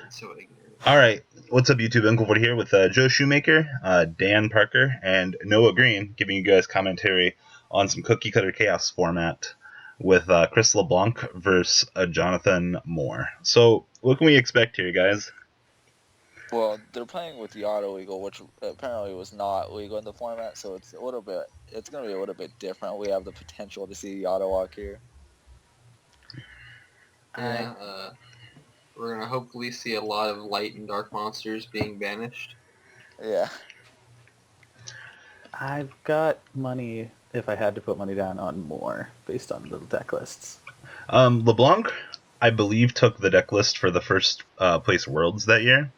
So ignorant. All right, what's up, YouTube? Uncle here with Joe Shoemaker, Dan Parker, and Noah Green, giving you guys commentary on some cookie cutter chaos format with Chris Leblanc versus Jonathan Moore. So, what can we expect here, guys? Well, they're playing with the auto legal, which apparently was not legal in the format, so it's going to be a little bit different. We have the potential to see the auto lock here. Yeah, we're gonna hopefully see a lot of light and dark monsters being banished. Yeah. I've got money, if I had to put money down, on Moore, based on the deck lists. LeBlanc, I believe, took the deck list for the first place Worlds that year,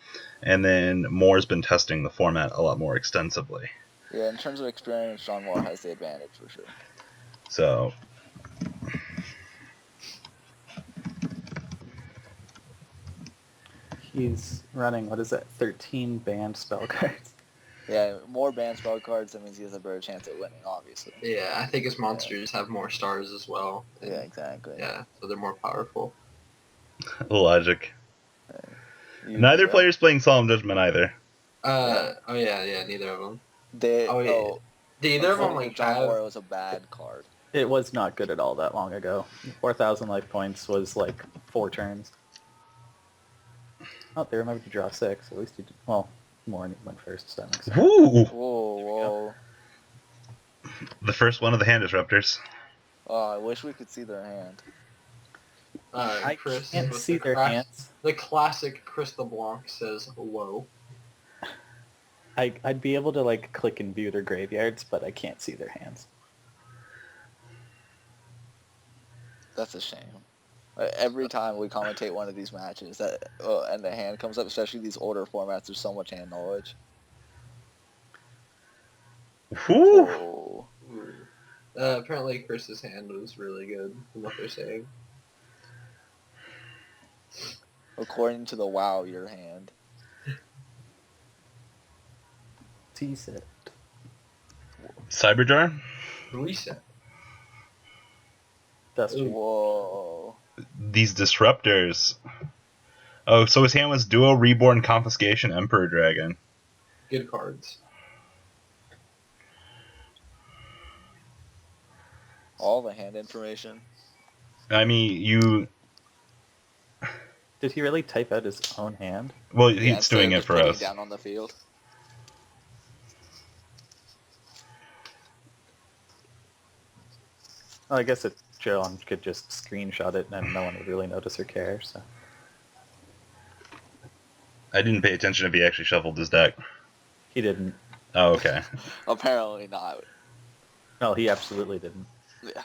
and then Moore's been testing the format a lot more extensively. Yeah, in terms of experience, John Moore has the advantage for sure. So, He's running, 13 banned spell cards. Yeah, more banned spell cards, that means he has a better chance at winning, obviously. Yeah, I think his monsters have more stars as well. Yeah, exactly. Yeah, so they're more powerful. logic. Neither player's playing Solemn Judgment either. Oh yeah, neither of them. Did either of them John Moore was a bad card. It was not good at all that long ago. 4,000 life points was like 4 turns. Oh, they remembered to draw 6. At least he did. Well, Moore went first, so that makes sense. Woo! Whoa. The first one of the hand disruptors. Oh, I wish we could see their hand. Chris, can't see their hands. The classic Chris LeBlanc says, "Whoa." I'd be able to click and view their graveyards, but I can't see their hands. That's a shame. Every time we commentate one of these matches, and the hand comes up, especially these older formats, there's so much hand knowledge. Whew. Oh. Apparently Chris's hand was really good, from what they're saying. According to the WoW, your hand. T-set. Cyberjar? Reset. That's true. Whoa. These disruptors. Oh, so his hand was Duo, Reborn, Confiscation, Emperor Dragon. Good cards. All the hand information. I mean, you... Did he really type out his own hand? Well, he's doing it for us. Down on the field. Well, I guess John could just screenshot it and no one would really notice or care, so... I didn't pay attention if he actually shuffled his deck. He didn't. Oh, okay. Apparently not. No, he absolutely didn't. Yeah.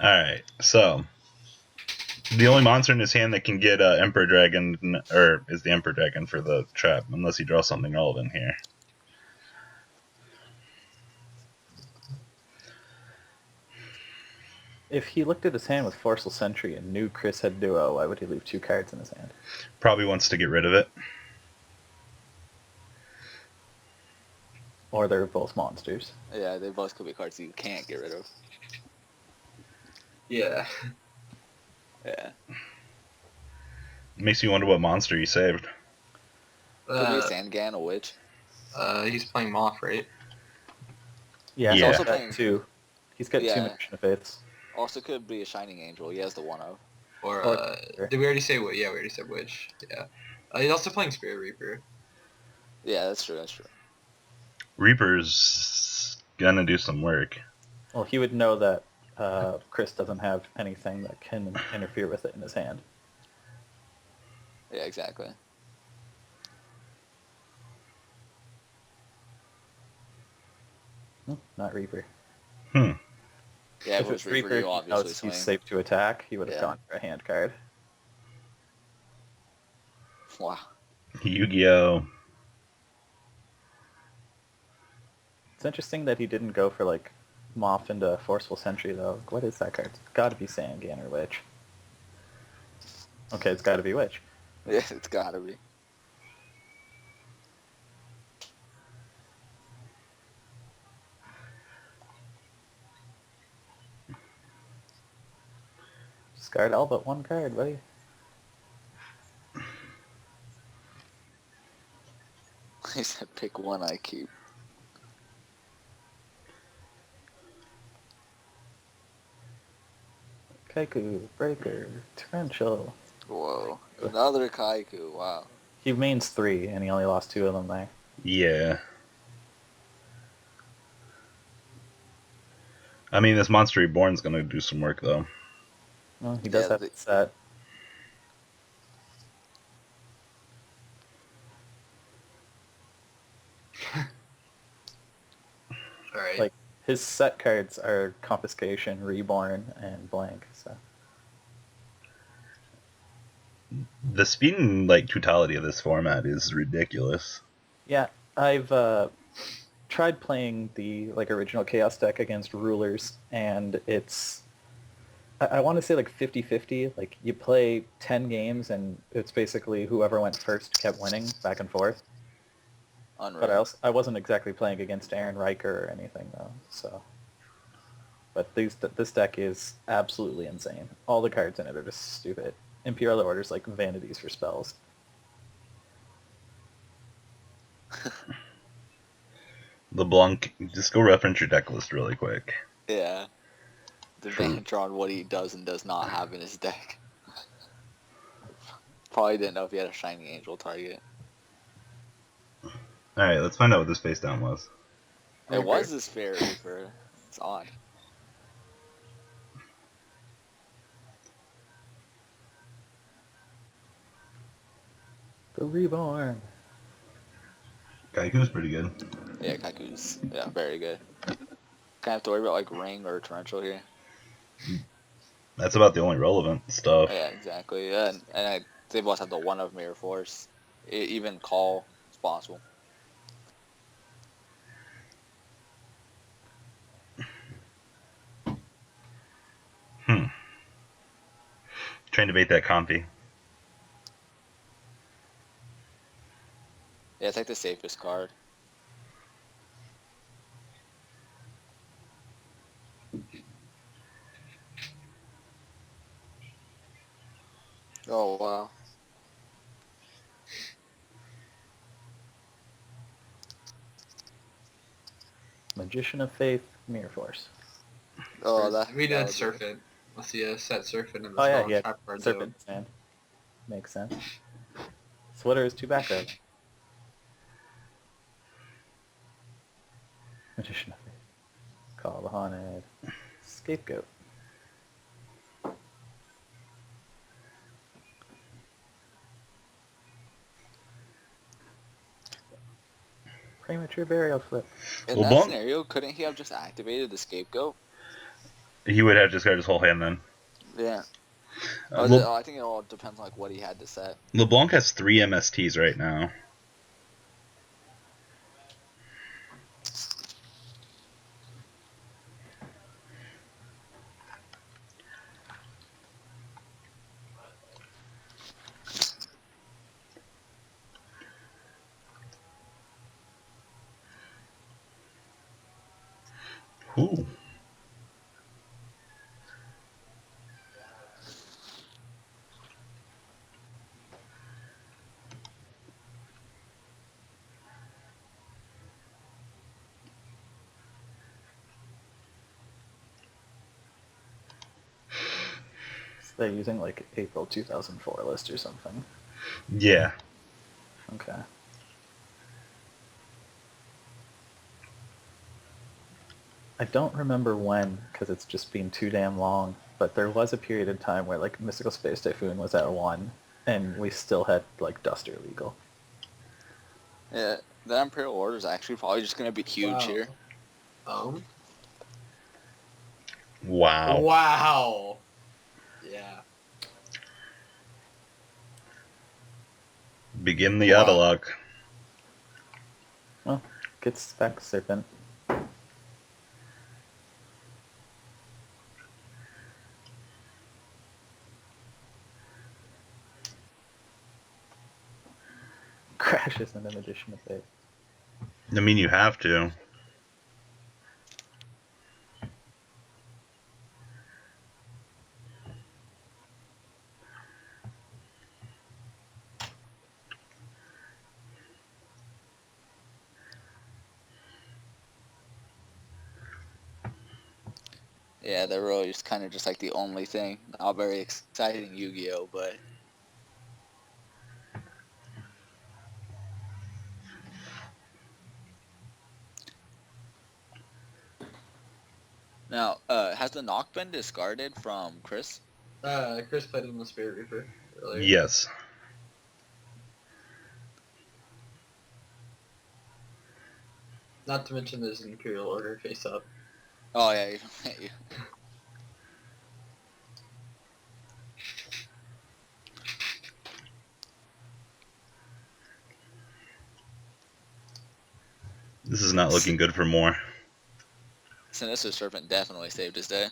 Alright, so... The only monster in his hand that can get Emperor Dragon, is the Emperor Dragon for the trap, unless he draws something relevant here. If he looked at his hand with Forceful Sentry and knew Chris had Duo, why would he leave 2 cards in his hand? Probably wants to get rid of it. Or they're both monsters. Yeah, they both could be cards you can't get rid of. Yeah. Yeah. Makes you wonder what monster he saved. Could be a Sangan, a witch. He's playing Moth, right? Yeah, Yeah. he's also playing 2. He's got 2 Magician of Faiths. Also could be a Shining Angel. He has the 1-0. Or did we already say Witch? Yeah, we already said Witch. Yeah. He's also playing Spirit Reaper. Yeah, that's true. Reaper's gonna do some work. Well, he would know that Chris doesn't have anything that can interfere with it in his hand. Yeah, exactly. Not Reaper. Yeah, if it's Reaper, you obviously he's swing. safe to attack, he would have gone for a hand card. Wow. Yu-Gi-Oh! It's interesting that he didn't go for, Moth into Forceful Sentry, though. What is that card? It's gotta be Sangan or Witch. Okay, it's gotta be Witch. Yeah, it's gotta be. Discard all but one card, buddy. He said pick one I keep. Kaiku, Breaker, Torrential. Whoa. Another Kaiku, wow. He mains 3, and he only lost 2 of them there. Yeah. I mean, this Monster Reborn's gonna do some work, though. Well, he does have it set. Alright. Like, his set cards are Confiscation, Reborn, and Blank, so... The speed and, like, totality of this format is ridiculous. Yeah, I've tried playing the original Chaos deck against Rulers, and it's... I want to say 50-50. Like, you play 10 games, and it's basically whoever went first kept winning, back and forth. Unreal. But I wasn't exactly playing against Aaron Riker or anything, though, so... But this deck is absolutely insane. All the cards in it are just stupid. Imperial Order's like vanities for spells. LeBlanc, just go reference your deck list really quick. Yeah. The advantage on what he does and does not have in his deck. Probably didn't know if he had a Shiny Angel target. Alright, let's find out what this face down was. It was this Fairy Reaper. It's odd. The Reborn. Kaiku's pretty good. Yeah, Kaiku's very good. Kind of have to worry about Ring or Torrential here. That's about the only relevant stuff. Yeah, exactly. Yeah, and they both have the 1 of Mirror Force. Even Call is possible. Trying to bait that Comfy. Yeah, it's the safest card. Oh, wow. Magician of Faith, Mirror Force. Oh, that... We did Serpent. Let's see a set Serpent in the Oh yeah, small yeah. trap card Serpent stand. Makes sense. Sweater is 2 back row. Magician of Faith. Call the Haunted. Scapegoat. Premature Burial Flip. In Well, that Blanc- scenario, couldn't he have just activated the Scapegoat? He would have discarded his whole hand then. Yeah. Le- I think it all depends on what he had to set. LeBlanc has 3 MSTs right now. Ooh. So they're using April 2004 list or something. Yeah. Okay. I don't remember when, because it's just been too damn long, but there was a period of time where Mystical Space Typhoon was at 1, and we still had Duster legal. Yeah, the Imperial Order is actually probably just going to be huge Wow. here. Wow. Wow. Yeah. Begin the Wow. Autolock. Well, gets back Serpent. Crashes into Magician of Faith. I mean, you have to. Yeah, they're really just kind of just like the only thing. Not very exciting Yu-Gi-Oh, but now, has the knock been discarded from Chris? Chris played him the Spirit Reaper earlier. Yes. Not to mention there's an Imperial Order face up. Oh yeah, you. This is not looking good for Moore. Sinister Serpent definitely saved his day.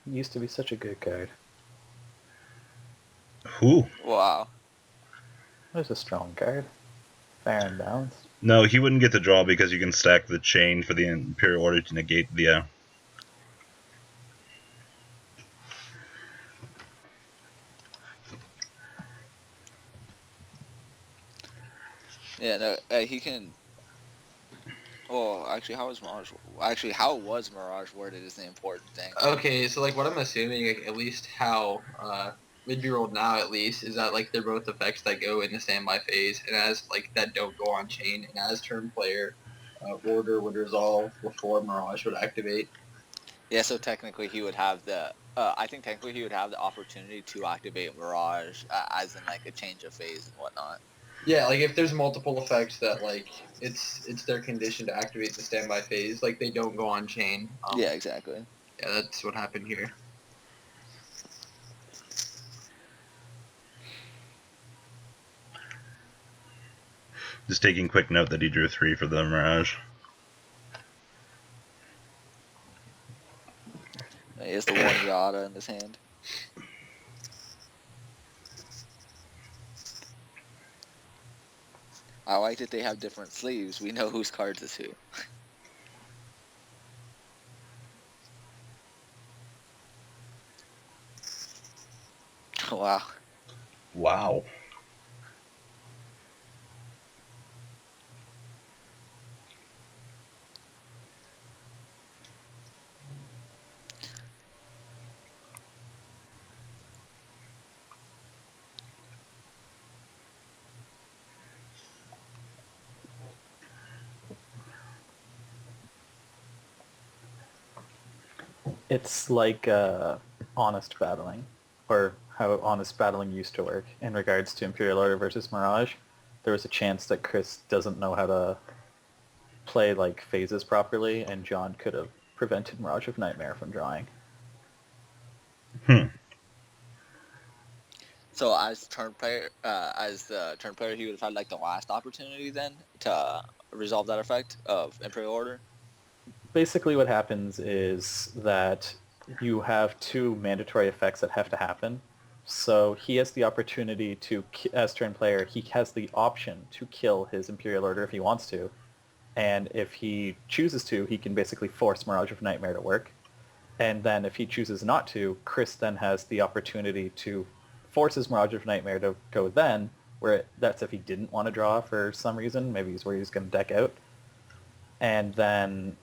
Used to be such a good card. Ooh. Wow. It was a strong card. Fair and balanced. No, he wouldn't get the draw because you can stack the chain for the Imperial Order to negate the... Yeah, no, he can. Well, actually, how was Mirage? Actually, how was Mirage worded is the important thing. Okay, so like what I'm assuming, like, at least how would be rolled now at least, is that like they're both effects that go in the standby phase, and as like that don't go on chain, and as turn player, order would resolve before Mirage would activate. Yeah, so technically he would have the. I think technically he would have the opportunity to activate Mirage, as in like a change of phase and whatnot. Yeah, like if there's multiple effects that like it's their condition to activate the standby phase, like they don't go on chain. Yeah, exactly. Yeah, that's what happened here. Just taking quick note that he drew 3 for the Mirage. He has the one Yada in his hand. I like that they have different sleeves. We know whose cards is who. Wow. Wow. It's like honest battling, or how honest battling used to work in regards to Imperial Order versus Mirage. There was a chance that Chris doesn't know how to play like phases properly, and John could have prevented Mirage of Nightmare from drawing. So as turn player, as the turn player, he would have had like the last opportunity then to resolve that effect of Imperial Order. Basically what happens is that you have 2 mandatory effects that have to happen. So he has the opportunity to, as turn player, he has the option to kill his Imperial Order if he wants to. And if he chooses to, he can basically force Mirage of Nightmare to work. And then if he chooses not to, Chris then has the opportunity to force his Mirage of Nightmare to go then, where that's if he didn't want to draw for some reason. Maybe he's where he's going to deck out. And then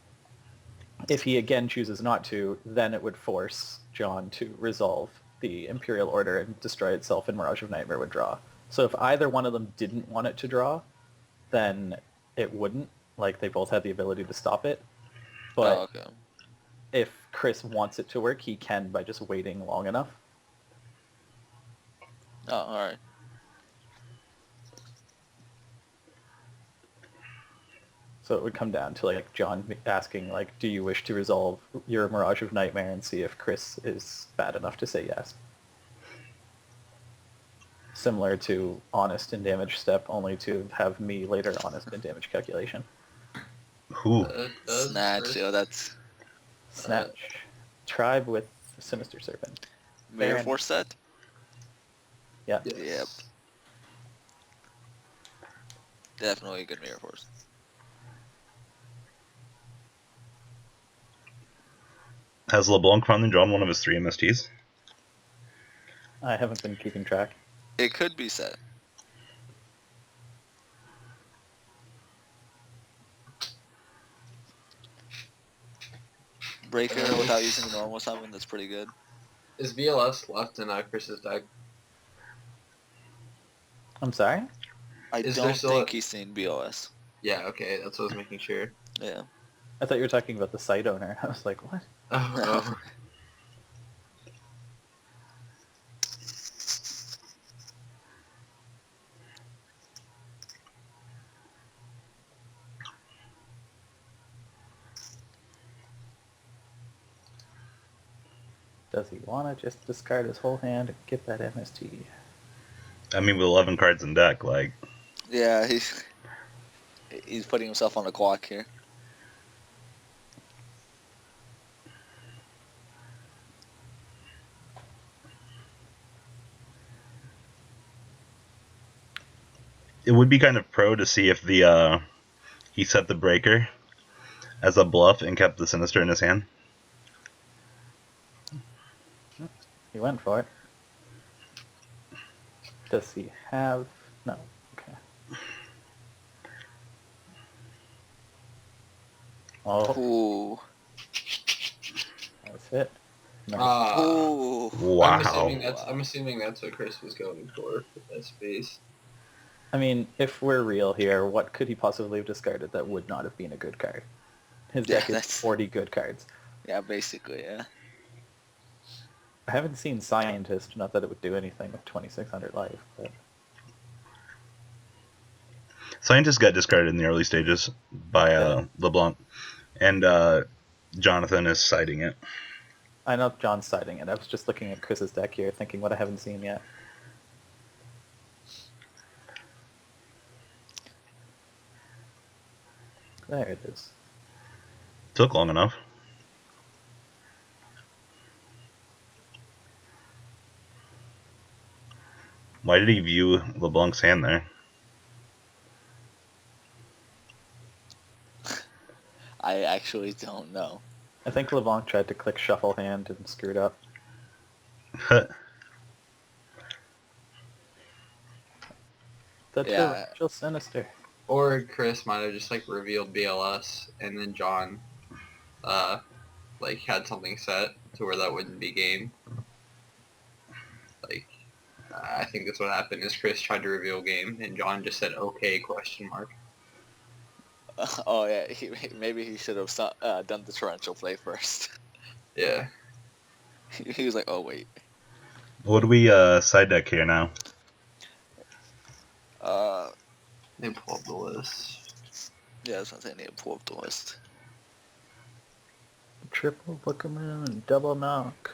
if he again chooses not to, then it would force John to resolve the Imperial Order and destroy itself, and Mirage of Nightmare would draw. So if either one of them didn't want it to draw, then it wouldn't. Like, they both had the ability to stop it. But okay. if Chris wants it to work, he can by just waiting long enough. Oh, all right. So it would come down to like John asking, like, do you wish to resolve your Mirage of Nightmare, and see if Chris is bad enough to say yes. Similar to honest and damage step, only to have me later honest and damage calculation. Ooh. Snatch, yo, that's Snatch. Tribe with Sinister Serpent. Mirror Baron. Force set? Yeah. Yes. Yep. Definitely a good Mirror Force. Has LeBlanc finally drawn one of his 3 MSTs? I haven't been keeping track. It could be set. breaker without using a normal summon, that's pretty good. Is BLS left in Chris's deck? I'm sorry? I Is there don't still think he's seen BOS. Yeah, okay, that's what I was making sure. Yeah. I thought you were talking about the site owner. I was like, what? Oh. Does he want to just discard his whole hand and get that MST? I mean, with 11 cards in deck, like... Yeah, he's putting himself on the clock here. It would be kind of pro to see if the he set the breaker as a bluff and kept the Sinister in his hand. He went for it. Does he have... No. Okay. Oh, Ooh. that's it. Nice. Ooh. Wow. I'm assuming that's what Chris was going for with that space. I mean, if we're real here, what could he possibly have discarded that would not have been a good card? His deck is 40 good cards. Yeah, basically, yeah. I haven't seen Scientist, not that it would do anything with 2600 life, but... Scientist got discarded in the early stages by LeBlanc, and Jonathan is citing it. I know John's citing it. I was just looking at Chris's deck here, thinking what I haven't seen yet. There it is. Took long enough. Why did he view LeBlanc's hand there? I actually don't know. I think LeBlanc tried to click Shuffle Hand and screwed up. That's Yeah. real sinister. Or Chris might have just like revealed BLS and then John like had something set to where that wouldn't be game. Like I think that's what happened is Chris tried to reveal game and John just said okay question mark. Oh yeah, maybe he should have done the torrential play first. Yeah. He was like, oh wait. What do we side deck here now? They pull up the list. Yeah, that's what I'm saying. They pull up the list. Triple Bookman, double knock.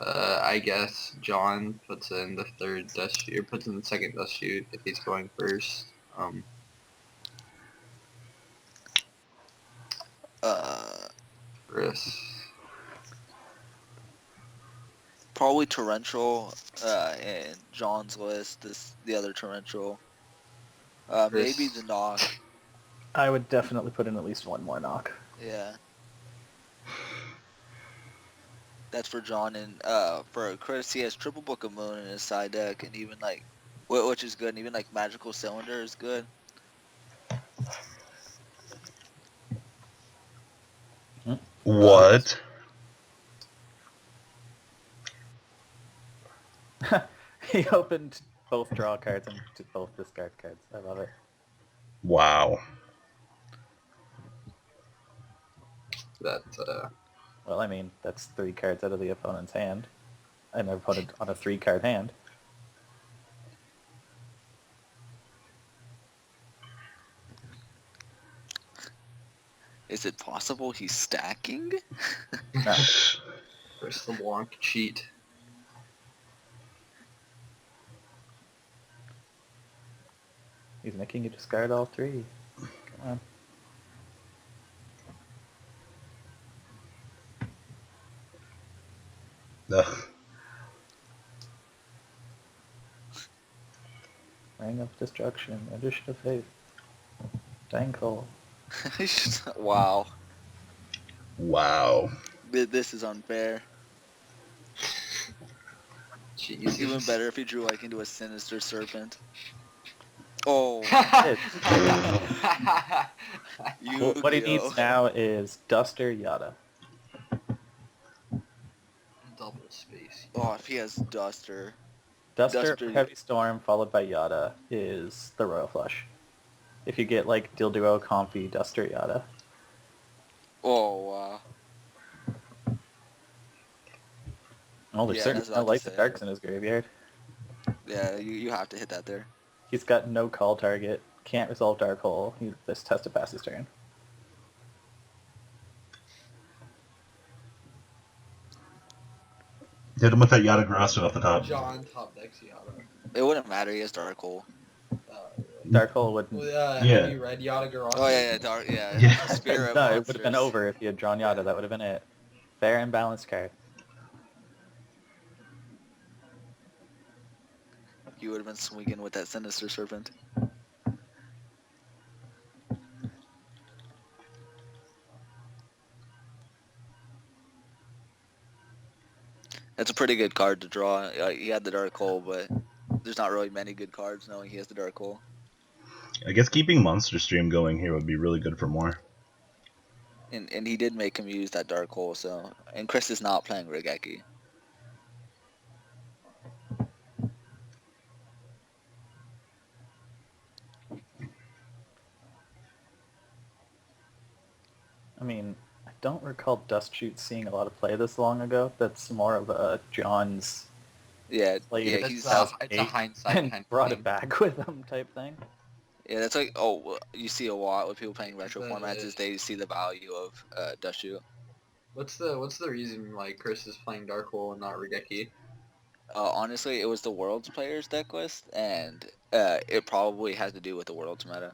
I guess John puts in the third dust shoot, or puts in the second dust shoot if he's going first. Chris. Probably torrential in John's list. The other torrential. Maybe the knock. I would definitely put in at least one more knock. Yeah. That's for John, and for Chris, he has Triple Book of Moon in his side deck, and even like, which is good, and even like Magical Cylinder is good. What? He opened both draw cards and both discard cards. I love it. Wow. That Well, I mean, that's 3 cards out of the opponent's hand. And an opponent on a 3-card hand. Is it possible he's stacking? No. Chris LeBlanc cheat. He's making you discard all 3. Come on. Ugh. Ring of Destruction, Edition of Fate, Vanguard. Wow. Wow. This is unfair. Jesus. Even better if he drew like into a Sinister Serpent. Oh. What he needs now is Duster Yada. double space. Oh, if he has Duster. Duster, Duster- Heavy Storm, followed by Yada, is the Royal Flush. If you get, like, Dilduo, Comfy, Duster, Yada. Oh, wow. Oh, there's Yeah, certainly that's what I no was about Lights to and say. Darks in his graveyard. Yeah, you have to hit that there. He's got no call target, can't resolve Dark Hole. He just has to pass his turn. Hit him with that Yata off the top. John top decks Yada. It wouldn't matter. He has Dark Hole. Dark Hole wouldn't... Yeah. Yeah. Have you read Yada Garasi? Oh, yeah, Dark, yeah. Yeah. Spirit of No, it Monsters. would have been over if you had drawn Yada. That would have been it. Fair and balanced card. You would have been swinging with that Sinister Serpent. That's a pretty good card to draw. He had the Dark Hole, but there's not really many good cards knowing he has the Dark Hole. I guess keeping Monster Stream going here would be really good for more. And he did make him use that Dark Hole, so... And Chris is not playing Regeki. I mean, I don't recall Dust Shoot seeing a lot of play this long ago. That's more of a John's Yeah, played yeah, it he's... It's a hindsight and kind of brought thing. it back with him type thing. Yeah, that's like... Oh, well, you see a lot with people playing retro But- formats is they see the value of Dust Shoot. What's the reason like Chris is playing Dark Hole and not Regeki? Honestly, it was the World's Players deck list, and it probably has to do with the World's meta.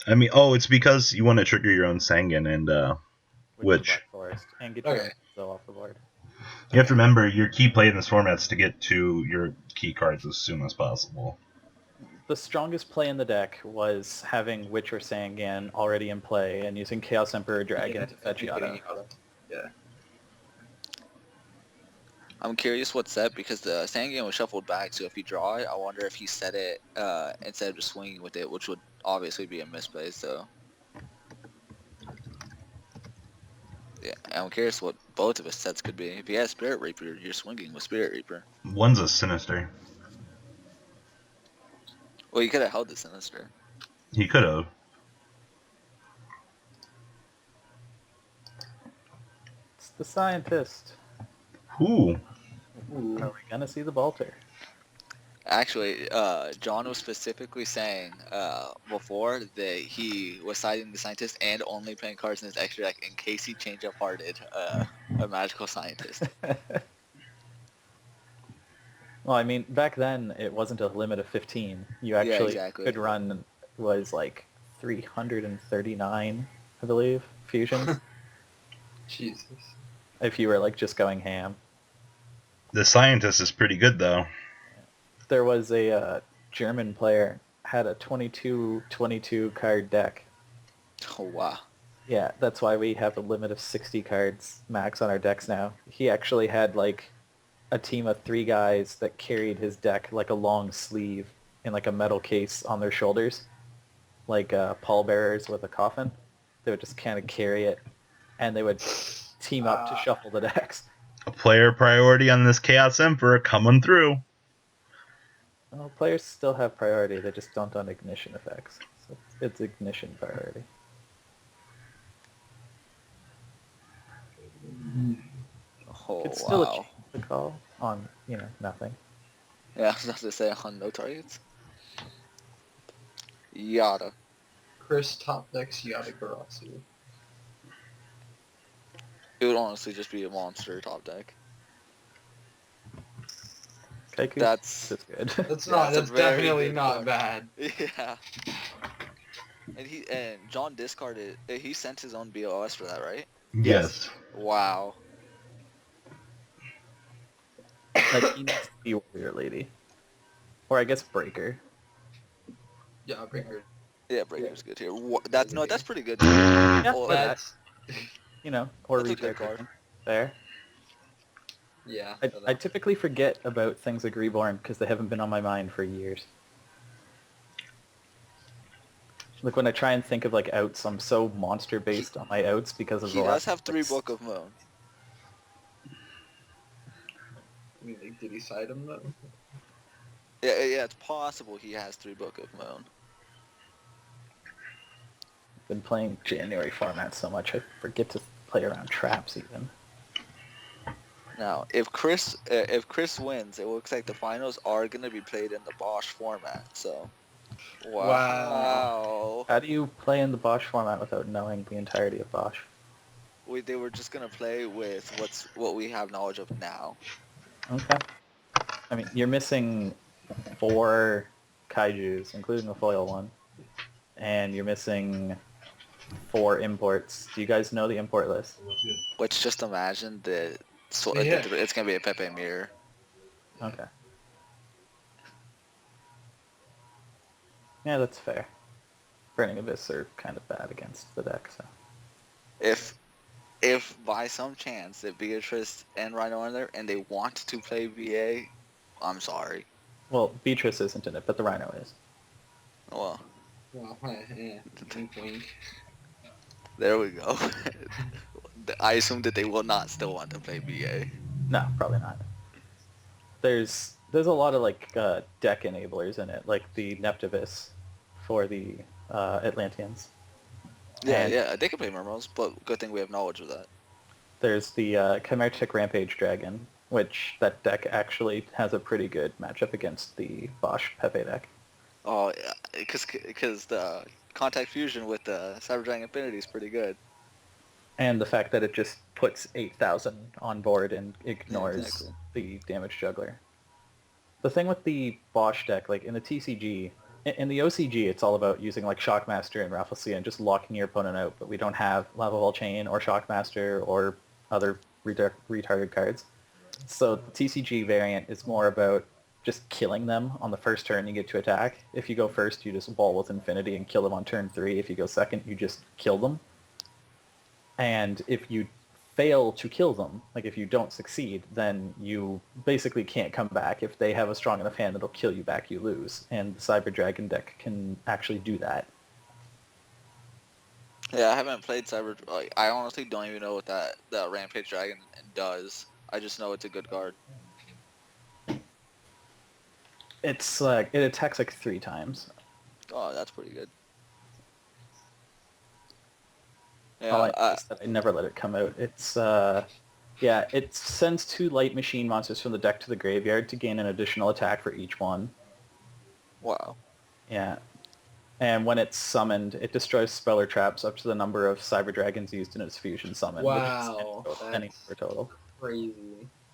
I mean, oh, it's because you want to trigger your own Sangan, and Which is Which? Black Forest. And get Okay. your off the board. you have to remember your key play in this format is to get to your key cards as soon as possible. The strongest play in the deck was having Witch or Sangan already in play and using Chaos Emperor Dragon to fetch Yada. Yeah. I'm curious what set, because the Sangan was shuffled back, so if you draw it, I wonder if he set it instead of just swinging with it, which would obviously be a misplay, so... Yeah, I'm curious what both of his sets could be. If he has Spirit Reaper, you're swinging with Spirit Reaper. One's a Sinister. Well, you could have held the Sinister. He could have. It's the Scientist. Ooh. Are we gonna see the Balter? Actually, John was specifically saying before that he was citing the Scientist and only playing cards in his extra deck in case he change up hearted a Magical Scientist. Well, I mean, back then it wasn't a limit of 15. You Yeah, actually exactly. could run, was like 339, I believe, fusions, Jesus. if you were like just going ham. The Scientist is pretty good, though. There was a German player, had a 22 card deck. Oh, wow. Yeah, that's why we have a limit of 60 cards max on our decks now. He actually had like a team of 3 guys that carried his deck like a long sleeve in like a metal case on their shoulders, like pallbearers with a coffin. They would just kind of carry it, and they would team up to shuffle the decks. A player priority on this Chaos Emperor coming through. Well, players still have priority, they just don't on ignition effects. So it's ignition priority. Oh, It's still a wow. change to call on, nothing. Yeah, I was about to say on no targets. Yada. Chris top decks Yada Garasi. It would honestly just be a monster top deck. Kaiku, That's good. That's Yeah, not. it's a That's very definitely good not card. bad. Yeah. And John discarded. He sent his own BOS for that, right? Yes. Wow. Like, he needs to be Warrior Lady. Or I guess Breaker. Yeah, Breaker. Yeah, Breaker's good here. That's pretty good. Yeah, Well, but That's or That's a good Retire card. Card. There. yeah. I typically forget about things like Reborn because they haven't been on my mind for years. Like when I try and think of like outs, I'm so monster based on my outs because of He the does last. have 3 Book of Moon. I mean, like, did he side him though? Yeah, it's possible he has 3 Book of Moon. Been playing January format so much I forget to play around traps even. Now, if Chris wins, it looks like the finals are going to be played in the Bosch format. So, wow. How do you play in the Bosch format without knowing the entirety of Bosch? They were just going to play with what we have knowledge of now. Okay. I mean, you're missing 4 kaijus, including the foil one, and you're missing 4 imports. Do you guys know the import list? Let's just imagine that Yeah. it's going to be a Pepe mirror. Okay. Yeah, that's fair. Burning Abyss are kind of bad against the deck, so. If by some chance that Beatrice and Rhino are there and they want to play VA, I'm sorry. Well, Beatrice isn't in it, but the Rhino is. Well, Yeah. Wink, wink. there we go. I assume that they will not still want to play VA. No, probably not. There's a lot of like deck enablers in it, like the Neptivus for the Atlanteans. Yeah, they can play Mermos, but good thing we have knowledge of that. There's the Chimeritic Rampage Dragon, which that deck actually has a pretty good matchup against the Bosch Pepe deck. Oh, yeah, because the Contact Fusion with the Cyber Dragon Infinity is pretty good. And the fact that it just puts 8,000 on board and ignores exactly. the damage juggler. The thing with the Bosch deck, like in the TCG, in the OCG, it's all about using like Shockmaster and Rafflesia and just locking your opponent out, but we don't have Lava Ball Chain or Shockmaster or other retarded cards. So the TCG variant is more about just killing them on the first turn you get to attack. If you go first, you just ball with Infinity and kill them on turn 3. If you go second, you just kill them. And if you fail to kill them, like if you don't succeed, then you basically can't come back. If they have a strong enough hand that'll kill you back, you lose. And the Cyber Dragon deck can actually do that. Yeah, I haven't played Cyber. Like, I honestly don't even know what that Rampage Dragon does. I just know it's a good card. It's like it attacks like 3 times. Oh, that's pretty good. All I Yeah, know is that I never let it come out. It's yeah, it sends 2 light machine monsters from the deck to the graveyard to gain an additional attack for each one. wow. Yeah. And when it's summoned, it destroys spell or traps up to the number of Cyber Dragons used in its fusion summon. Wow, Which is any number total. Crazy.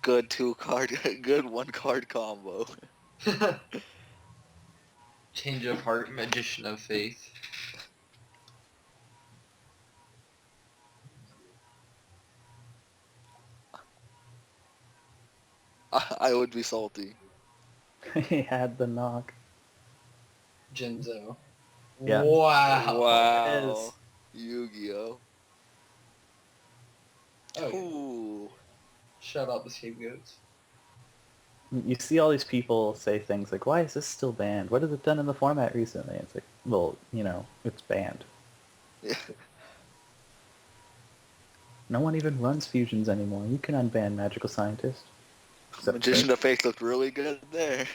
Good 2-card, good 1-card combo. Change of Heart, Magician of Faith. I would be salty. He had the knock. Jinzo. Yeah. Wow. Wow. Yu-Gi-Oh. Oh, yeah. Ooh. Shout out the scapegoats. You see all these people say things like, why is this still banned? What has it done in the format recently? It's like, well, you know, it's banned. Yeah. No one even runs fusions anymore. You can unban Magical Scientist. Except Magician of Faith looked really good there.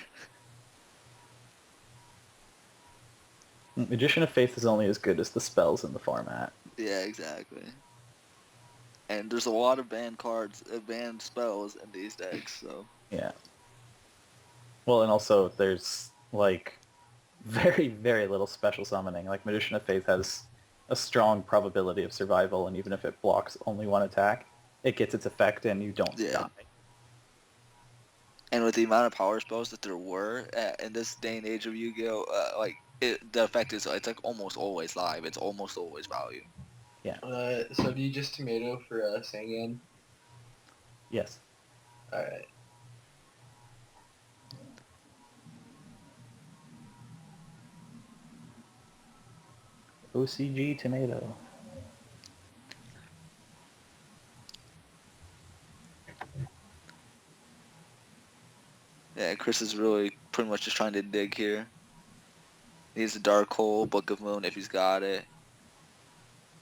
Magician of Faith is only as good as the spells in the format. Yeah, exactly. And there's a lot of banned cards, banned spells in these decks, so. Yeah. Well, and also there's, like, very, very little special summoning. Like, Magician of Faith has a strong probability of survival, and even if it blocks only 1 attack, it gets its effect and you don't Yeah. die. And with the amount of power spells that there were in this day and age of Yu-Gi-Oh, the effect is it's like almost always live. It's almost always value. Yeah. So do you just tomato for Sangan? Yes. Alright. OCG tomato. Yeah, Chris is really pretty much just trying to dig here. Needs a Dark Hole, Book of Moon if he's got it.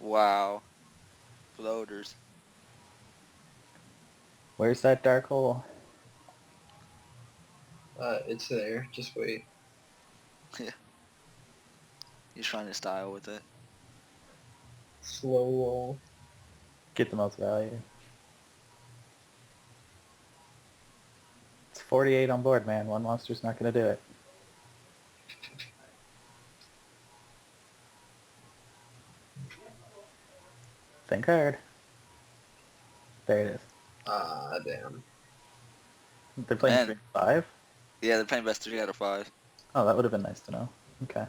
Wow. Floaters. Where's that dark hole? It's there. Just wait. He's trying to style with it. Slow roll. Get the most value. It's 48 on board, man. One monster's not going to do it. Think hard. There it is. Ah, damn. They're playing Man. 3 5? Yeah, they're playing best 3 out of 5. Oh, that would have been nice to know. Okay.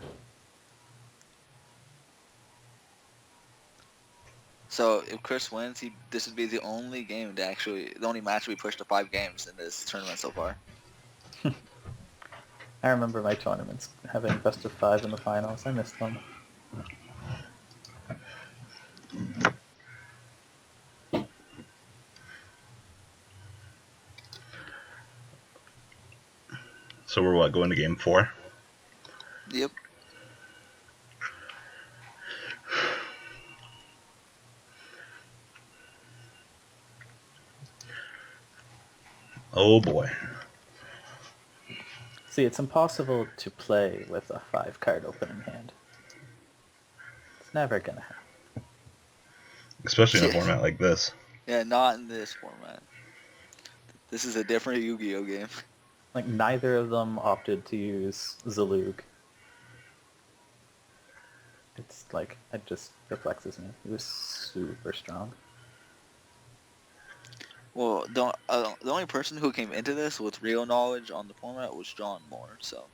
So if Chris wins, this would be the only game to the only match we pushed to 5 games in this tournament so far. I remember my tournaments having best of 5 in the finals. I missed them. So we're going to game 4? Yep. Oh boy. See, it's impossible to play with a 5-card opening hand. It's never gonna happen. Especially in a format like this. Yeah, not in this format. This is a different Yu-Gi-Oh game. Like, neither of them opted to use Zalug. It's like, it just perplexes me. He was super strong. Well, the only person who came into this with real knowledge on the format was John Moore, so.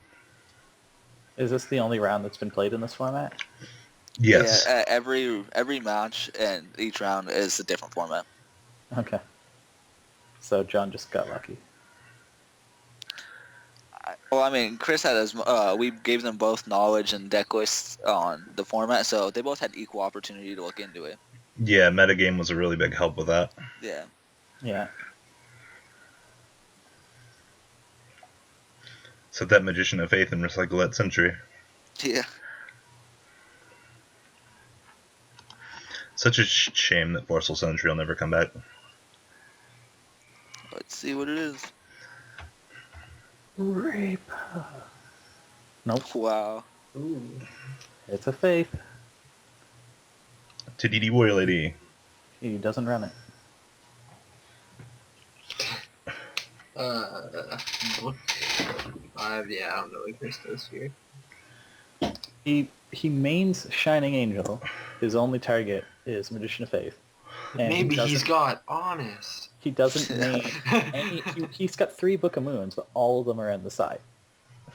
Is this the only round that's been played in this format? Yes. Yeah, every match and each round is a different format. Okay. So John just got lucky. Well, I mean, Chris had we gave them both knowledge and deck lists on the format, so they both had equal opportunity to look into it. Yeah, metagame was a really big help with that. Yeah. Yeah. Set that Magician of Faith and recycle that Century. Yeah. Such a shame that Forceful Century will never come back. Let's see what it is. Rape. Nope. Wow. Ooh. It's a Faith. Tididi Warrior Lady. He doesn't run it. Book 5. Yeah, I don't know what Chris does here. He mains Shining Angel. His only target is Magician of Faith. And Maybe he's got Honest. He doesn't main any. He's got 3 Book of Moons, but all of them are in the side.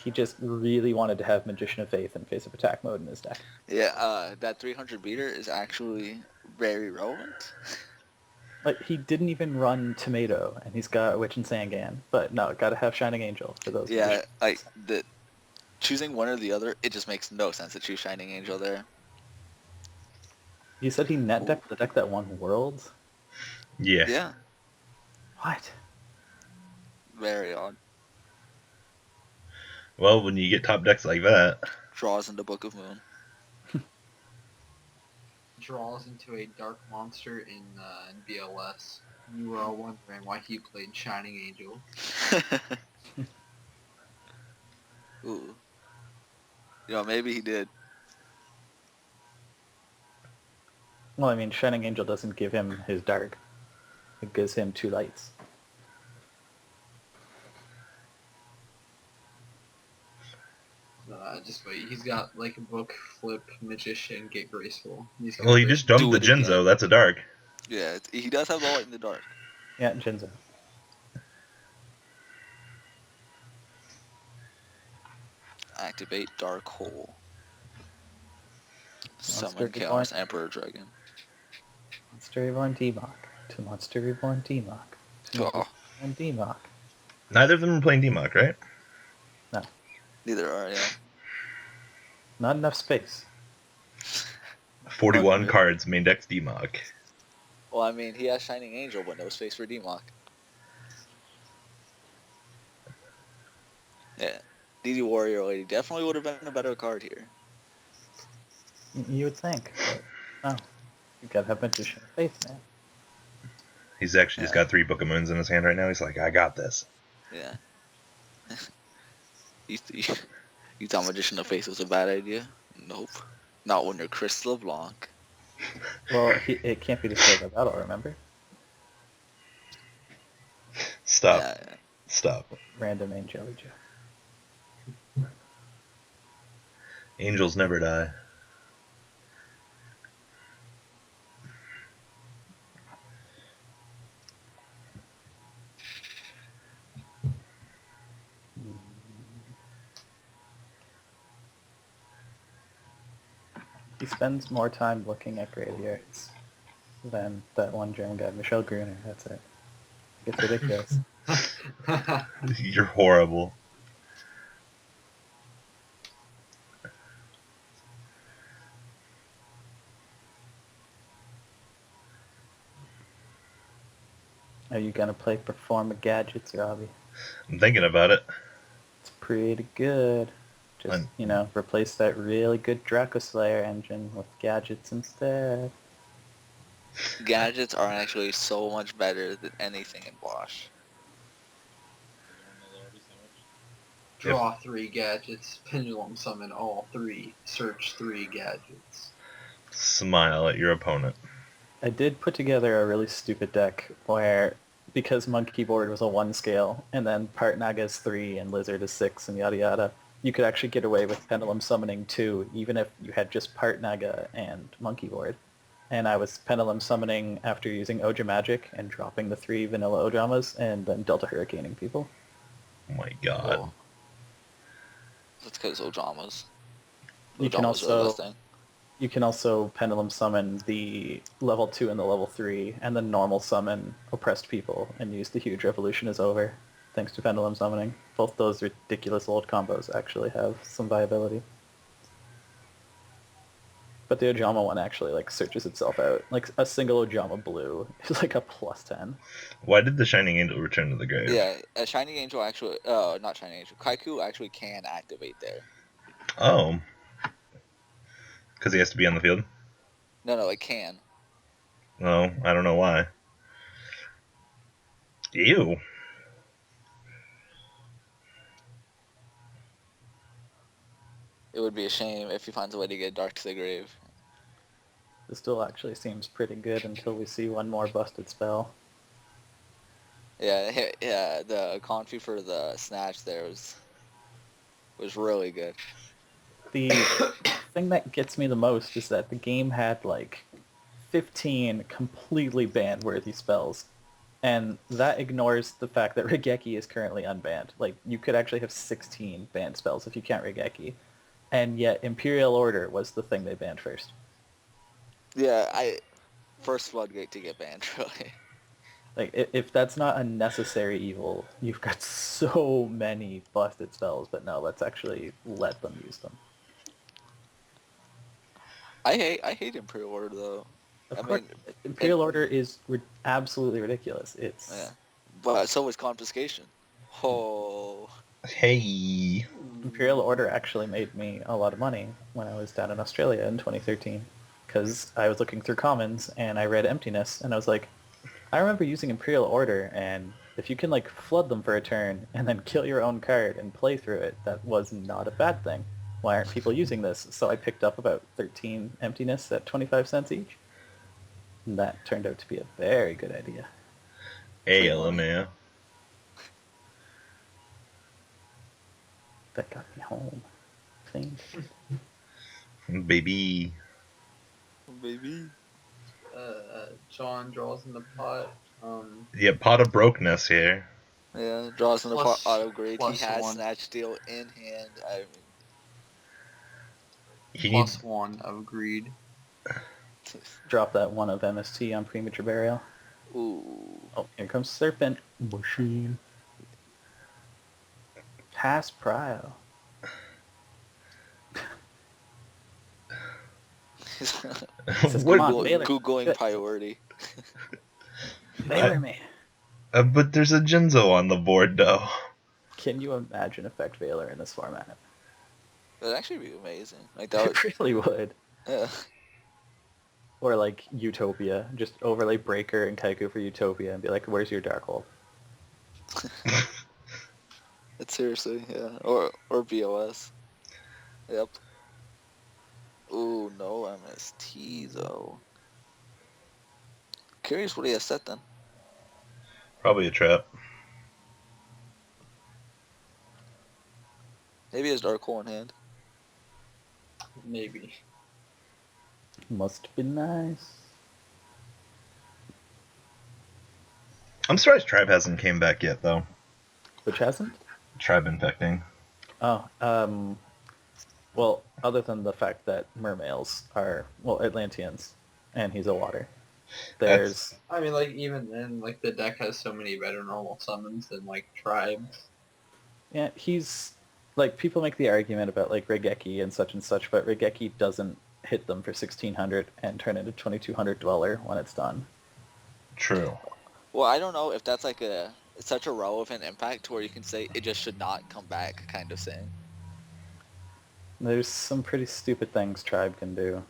He just really wanted to have Magician of Faith in face of attack mode in his deck. Yeah, that 300 beater is actually very relevant. Like, he didn't even run Tomato, and he's got Witch and Sangan. But no, gotta have Shining Angel for those. Yeah, like choosing one or the other, it just makes no sense to choose Shining Angel there. You said he net decked the deck that won Worlds? Yeah. Yeah, What? very odd. Well, when you get top decks like that, Draws into Book of Moon. Draws into a dark monster in BLS. You were all wondering why he played Shining Angel. Ooh. You know, maybe he did. Well, I mean, Shining Angel doesn't give him his dark. It gives him 2 lights. Just wait. He's got like a book, flip, magician, get graceful. well, he just dumped Do the it again. Jinzo. That's a dark. Yeah, he does have the light in the dark. Yeah, Jinzo. Activate Dark Hole. Monster Summon Chaos Emperor Dragon. Monster Reborn D-Mock. To Monster Reborn D-Mock. To Oh. Monster Reborn D-Mock. Neither of them are playing DMOC, right? No. Neither are, yeah. Not enough space. 41 Okay. cards, main deck's DMOC. Well, I mean, he has Shining Angel, but no space for D-Mock. Yeah. DD Warrior Lady definitely would have been a better card here. You would think, but no. You gotta have Magician of Faith, man. He's actually just got 3 Book of Moons in his hand right now. He's like, I got this. Yeah. you thought Magician of Faith was a bad idea? Nope. Not when you're Chris LeBlanc. Well, it can't be destroyed by battle, remember? Stop. Yeah. Stop. Random Angel Yugioh. Angels never die. He spends more time looking at graveyards than that one German guy, Michel Gruner. That's it. It's ridiculous. You're horrible. Are you gonna play Perform Gadgets, Robbie? I'm thinking about it. It's pretty good. Just, replace that really good Draco Slayer engine with gadgets instead. Gadgets are actually so much better than anything in Wash. Draw 3 gadgets, pendulum summon all 3, search 3 gadgets. Smile at your opponent. I did put together a really stupid deck where, because Monkey Board was a 1 scale, and then Part Naga is 3 and Lizard is 6 and yada yada, you could actually get away with Pendulum Summoning 2, even if you had just Part Naga and Monkey Board. And I was Pendulum Summoning after using Oja Magic and dropping the 3 vanilla Ojamas and then Delta Hurricaning people. Oh my god. Cool. That's because Ojamas. You can also Pendulum Summon the level 2 and the level 3, and then normal summon Oppressed People and use the Huge Revolution is over, thanks to Pendulum Summoning. Both those ridiculous old combos actually have some viability. But the Ojama one actually searches itself out. Like a single Ojama blue is like a +10. Why did the Shining Angel return to the grave? Yeah, a Shining Angel actually, not Shining Angel, Kaiku actually can activate there. Oh. Because he has to be on the field? No, it can. No, I don't know why. Ew. It would be a shame if he finds a way to get Dark to the Grave. This still actually seems pretty good until we see one more busted spell. Yeah, the confi for the Snatch there was really good. The thing that gets me the most is that the game had 15 completely ban-worthy spells. And that ignores the fact that Regeki is currently unbanned. You could actually have 16 banned spells if you count Regeki. And yet Imperial Order was the thing they banned first. Yeah, first floodgate to get banned, really. If that's not a necessary evil, you've got so many busted spells, but no, let's actually let them use them. I hate Imperial Order, though. Of course, Imperial Order is absolutely ridiculous. Yeah, but so is Confiscation. Oh. Hey. Imperial Order actually made me a lot of money when I was down in Australia in 2013, because I was looking through commons and I read Emptiness, and I was like, I remember using Imperial Order, and if you can flood them for a turn and then kill your own card and play through it, that was not a bad thing. Why aren't people using this? So I picked up about 13 Emptiness at 25 cents each. And that turned out to be a very good idea. Hey, LMAO. That got me home. Clean. Baby. Baby. John draws in the pot. Yeah, pot of brokeness here. Yeah, draws in the pot auto grade. He plus has 1. Snatch Steal in hand. +1 of greed. Drop that one of MST on Premature Burial. Ooh. Oh, here comes Serpent. Machine. Pass Prio. Says, What? come on, Baylor. Googling priority. Baylor me. But there's a Jinzo on the board, though. Can you imagine Effect Veiler in this format? That'd actually be amazing. Like that would, It really would. yeah. Or like Utopia, just overlay Breaker and Kaiku for Utopia and be like, where's your Darkhold? It's seriously, yeah. Or BOS. Yep. Ooh, no MST though. Curious what he has set then. Probably a trap. Maybe he has Dark Hole in hand. Maybe. Must be nice. I'm surprised Tribe hasn't came back yet, though. Which hasn't? Tribe infecting. Oh, well, other than the fact that mermales are, well, Atlanteans, and he's a water. There's... I mean, like, even then, like, the deck has so many better normal summons than, like, tribes. Yeah, he's... Like, people make the argument about, like, Regeki and such, but Regeki doesn't hit them for 1600 and turn into 2200 Dweller when it's done. True. Well, I don't know if that's like such a relevant impact to where you can say it just should not come back kind of thing. There's some pretty stupid things Tribe can do.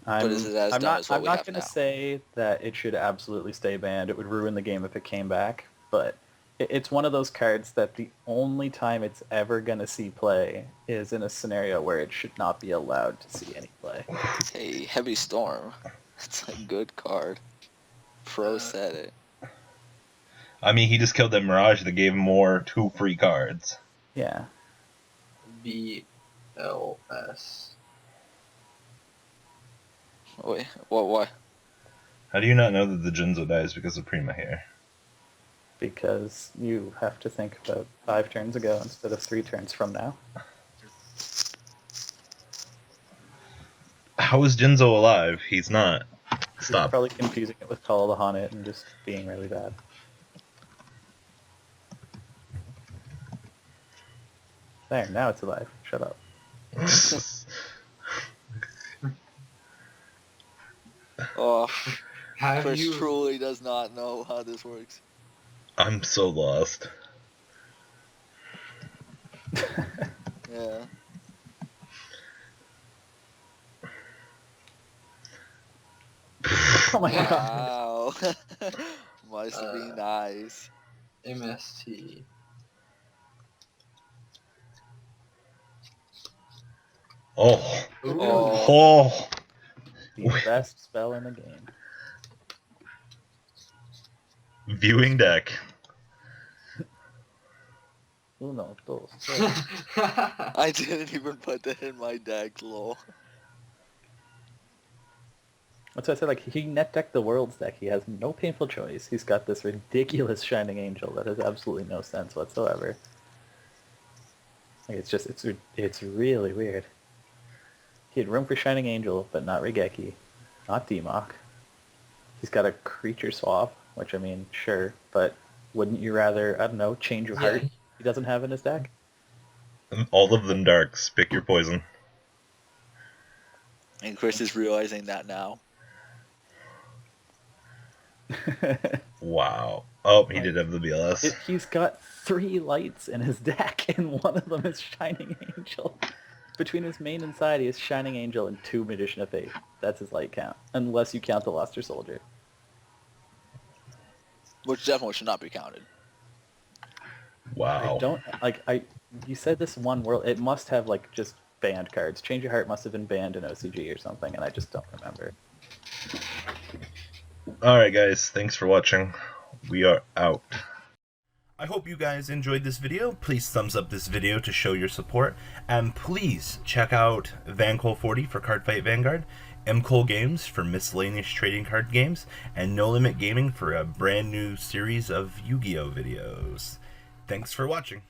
But is it as dumb as what I'm we not have going to now? say that it should absolutely stay banned. It would ruin the game if it came back, but it's one of those cards that the only time it's ever going to see play is in a scenario where it should not be allowed to see any play. Hey, Heavy Storm. It's a good card. Pro said it. I mean, he just killed that Mirage that gave him more 2 free cards. Yeah. BLS. Wait, what? How do you not know that the Jinzo dies because of Prima here? Because you have to think about 5 turns ago instead of 3 turns from now. How is Jinzo alive? He's not. He's Stop. probably confusing it with Call of the Haunted and just being really bad. There, now it's alive. Shut up. Oh, Have Chris you... truly does not know how this works. I'm so lost. Yeah. Oh my god. Wow. Must be nice. MST. Oh. Ooh. Oh. The best spell in the game. Viewing deck. Uno, dos, tres. I didn't even put that in my deck, lol. That's why I said, like, he net decked the Worlds deck. He has no painful choice. He's got this ridiculous Shining Angel that has absolutely no sense whatsoever. Like, it's really weird. He had room for Shining Angel, but not Regeki. Not Demok. He's got a creature swap, which, I mean, sure, but wouldn't you rather, I don't know, change your heart he doesn't have in his deck? All of them darks. Pick your poison. And Chris is realizing that now. Wow. Oh, he did have the BLS. He's got 3 lights in his deck, and one of them is Shining Angel. Between his main and side, he has Shining Angel and 2 Magician of Faith. That's his light count, unless you count the Luster Soldier. Which definitely should not be counted. Wow. You said this one world, it must have, like, just banned cards. Change Your Heart must have been banned in OCG or something, and I just don't remember. Alright guys, thanks for watching. We are out. I hope you guys enjoyed this video. Please thumbs up this video to show your support. And please check out Vanguard 40 for Cardfight Vanguard, MKohl Games for miscellaneous trading card games, and No Limit Gaming for a brand new series of Yu-Gi-Oh videos. Thanks for watching.